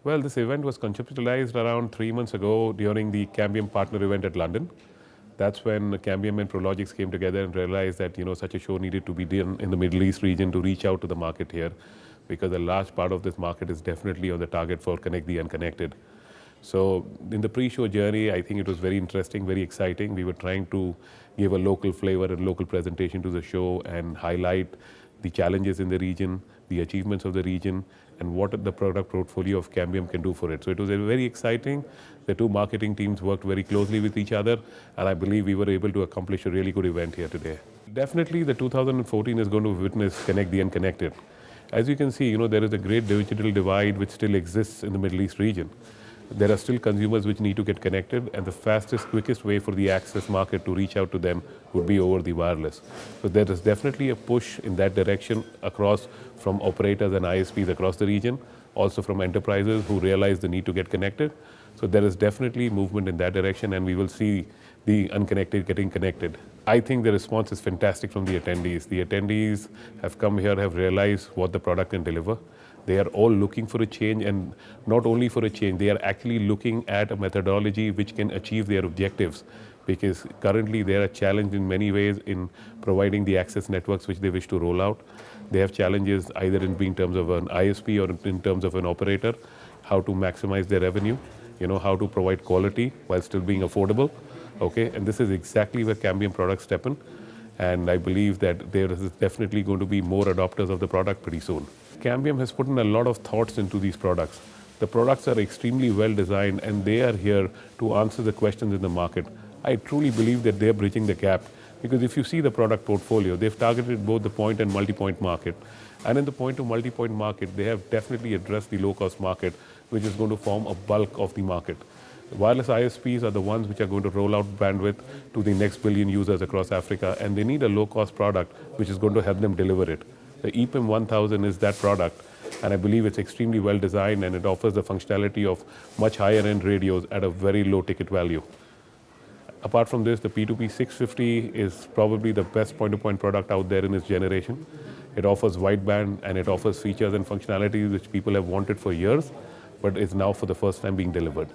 Well, this event was conceptualized around 3 months ago during the Cambium partner event at London. That's when Cambium and Prologix came together and realized that such a show needed to be done in the Middle East region to reach out to the market here, because a large part of this market is definitely on the target for Connect the Unconnected. So in the pre-show journey, I think it was very interesting, very exciting. We were trying to give a local flavor and local presentation to the show and highlight the challenges in the region, the achievements of the region, and what the product portfolio of Cambium can do for it. So it was very exciting. The two marketing teams worked very closely with each other, and I believe we were able to accomplish a really good event here today. Definitely the 2014 is going to witness Connect the Unconnected. As you can see, there is a great digital divide which still exists in the Middle East region. There are still consumers which need to get connected, and the fastest, quickest way for the access market to reach out to them would be over the wireless. So there is definitely a push in that direction across from operators and ISPs across the region, also from enterprises who realize the need to get connected. So there is definitely movement in that direction, and we will see the unconnected getting connected. I think the response is fantastic from the attendees. The attendees have come here, have realized what the product can deliver. They are all looking for a change, and not only for a change, they are actually looking at a methodology which can achieve their objectives, because currently they are challenged in many ways in providing the access networks which they wish to roll out. They have challenges either in terms of an ISP or in terms of an operator, how to maximize their revenue, how to provide quality while still being affordable. Okay, and this is exactly where Cambium products step in. And I believe that there is definitely going to be more adopters of the product pretty soon. Cambium has put in a lot of thoughts into these products. The products are extremely well designed, and they are here to answer the questions in the market. I truly believe that they're bridging the gap, because if you see the product portfolio, they've targeted both the point and multi-point market. And in the point to multi-point market, they have definitely addressed the low-cost market, which is going to form a bulk of the market. Wireless ISPs are the ones which are going to roll out bandwidth to the next billion users across Africa, and they need a low-cost product which is going to help them deliver it. The EPIM 1000 is that product, and I believe it's extremely well designed, and it offers the functionality of much higher-end radios at a very low ticket value. Apart from this, the P2P 650 is probably the best point-to-point product out there in its generation. It offers wideband, and it offers features and functionalities which people have wanted for years, but is now for the first time being delivered.